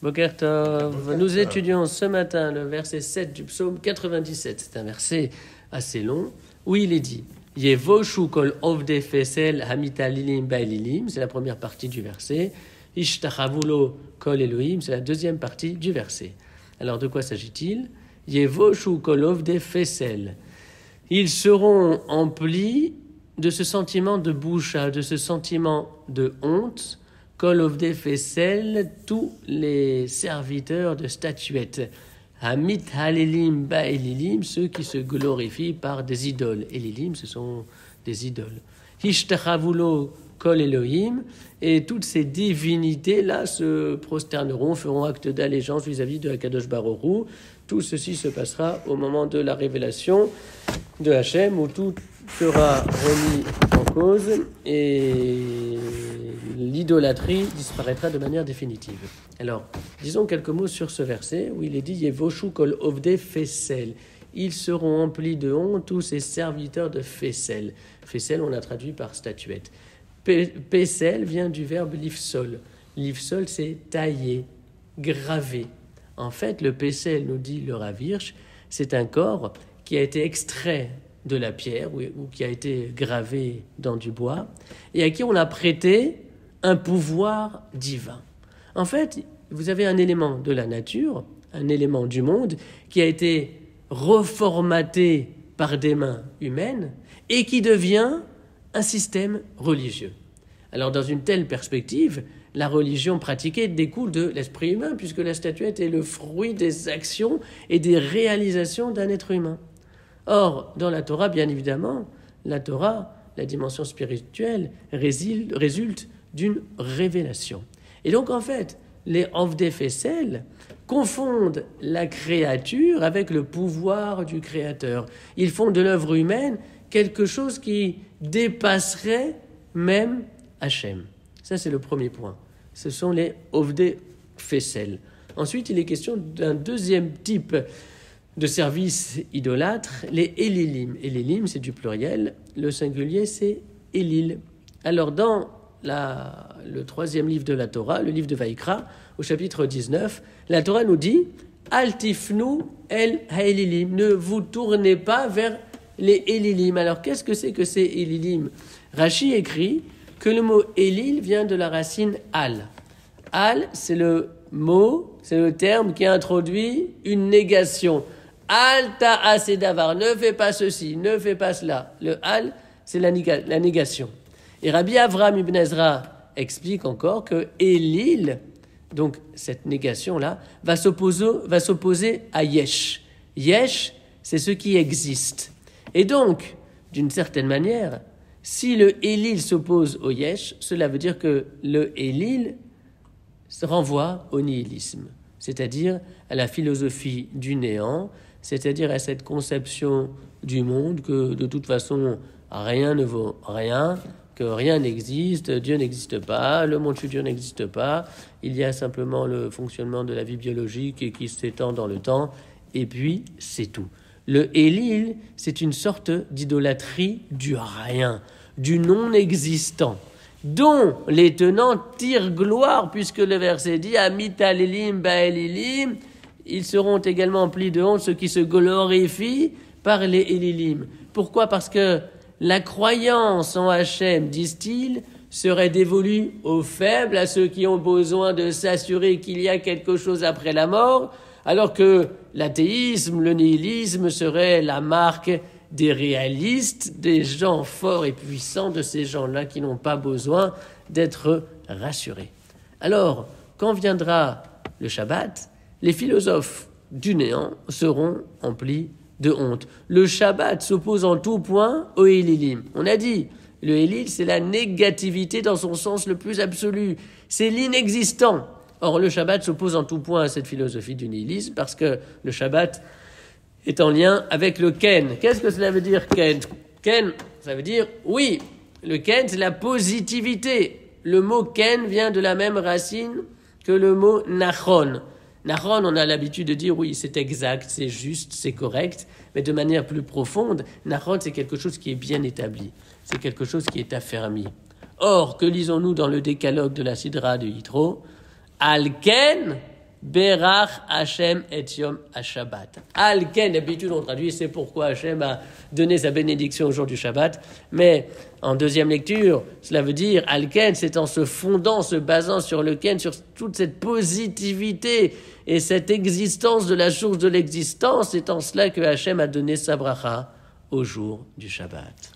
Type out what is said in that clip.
Boker Tov. Nous étudions ce matin le verset 7 du psaume 97. C'est un verset assez long où il est dit Yevoshu kol ovde fesel hamita lilim baililim. C'est la première partie du verset. Ishtachavulo kol Elohim. C'est la deuxième partie du verset. Alors de quoi s'agit-il? Yevoshu kol ovde fesel. Ils seront emplis de ce sentiment de boucha, de ce sentiment de honte. Kol ovde fesel, tous les serviteurs de statuettes. Hamit halelim ba elilim, ceux qui se glorifient par des idoles. Elilim, ce sont des idoles. Hishtachavulo kol Elohim, et toutes ces divinités-là se prosterneront, feront acte d'allégeance vis-à-vis de Akadosh Baruch Hu. Tout ceci se passera au moment de la révélation de Hachem, où tout sera remis en cause et l'idolâtrie disparaîtra de manière définitive. Alors, disons quelques mots sur ce verset où il est dit Yevoshu kol ovde fesel. Ils seront emplis de honte, tous ces serviteurs de fesel. Fesel, on l'a traduit par statuette. Pesel vient du verbe lifsol. Lifsol, c'est tailler, graver. En fait, le pesel, nous dit le Rav Hirsch, c'est un corps qui a été extrait de la pierre ou qui a été gravé dans du bois et à qui on a prêté un pouvoir divin. En fait, vous avez un élément de la nature, un élément du monde qui a été reformaté par des mains humaines et qui devient un système religieux. Alors, dans une telle perspective, la religion pratiquée découle de l'esprit humain, puisque la statuette est le fruit des actions et des réalisations d'un être humain. Or, dans la Torah, bien évidemment, la Torah, la dimension spirituelle, résulte d'une révélation. Et donc, en fait, les Ovdei Fesel confondent la créature avec le pouvoir du Créateur. Ils font de l'œuvre humaine quelque chose qui dépasserait même Hachem. Ça, c'est le premier point. Ce sont les Ovdei Fesel. Ensuite, il est question d'un deuxième type de service idolâtre, les Elilim. Elilim, c'est du pluriel. Le singulier, c'est Elil. Alors, dans le troisième livre de la Torah, le livre de Vaïkra, au chapitre 19, la Torah nous dit « Altifnu el ha-Elilim » ne vous tournez pas vers les Elilim. Alors, qu'est-ce que c'est que ces Elilim? Rashi écrit que le mot Elil vient de la racine al. Al, c'est le mot, c'est le terme qui introduit une négation. Al ta'ase davar, ne fais pas ceci, ne fais pas cela. Le al, c'est la négation. Et Rabbi Avraham ibn Ezra explique encore que Elil, donc cette négation-là, va s'opposer à Yesh. Yesh, c'est ce qui existe. Et donc, d'une certaine manière, si le Elil s'oppose au Yesh, cela veut dire que le Elil se renvoie au nihilisme, c'est-à-dire à la philosophie du néant, c'est-à-dire à cette conception du monde que de toute façon rien ne vaut rien, que rien n'existe, Dieu n'existe pas, le monde futur n'existe pas, il y a simplement le fonctionnement de la vie biologique et qui s'étend dans le temps, et puis c'est tout. Le Elil, c'est une sorte d'idolâtrie du rien, du non-existant, dont les tenants tirent gloire, puisque le verset dit « Amita lilim ba'elilim » ils seront également emplis de honte, ceux qui se glorifient par les Elilim. Pourquoi? Parce que la croyance en Hachem, disent-ils, serait dévolue aux faibles, à ceux qui ont besoin de s'assurer qu'il y a quelque chose après la mort, alors que l'athéisme, le nihilisme serait la marque des réalistes, des gens forts et puissants, de ces gens-là qui n'ont pas besoin d'être rassurés. Alors, quand viendra le Shabbat, les philosophes du néant seront emplis de honte. Le Shabbat s'oppose en tout point au Elilim. On a dit, le Elil, c'est la négativité dans son sens le plus absolu. C'est l'inexistant. Or, le Shabbat s'oppose en tout point à cette philosophie du nihilisme parce que le Shabbat est en lien avec le Ken. Qu'est-ce que cela veut dire, Ken? Ken, ça veut dire oui. Le Ken, c'est la positivité. Le mot Ken vient de la même racine que le mot Nachon. Nachon, on a l'habitude de dire oui, c'est exact, c'est juste, c'est correct, mais de manière plus profonde, Nachon, c'est quelque chose qui est bien établi, c'est quelque chose qui est affermi. Or, que lisons-nous dans le décalogue de la Sidra de Yitro? Alken, Berach Hashem et Yom HaShabbat. Alken, d'habitude on traduit c'est pourquoi Hashem a donné sa bénédiction au jour du Shabbat. Mais en deuxième lecture, cela veut dire Alken, c'est en se fondant, se basant sur le Ken, sur toute cette positivité et cette existence de la source de l'existence. C'est en cela que Hashem a donné sa bracha au jour du Shabbat.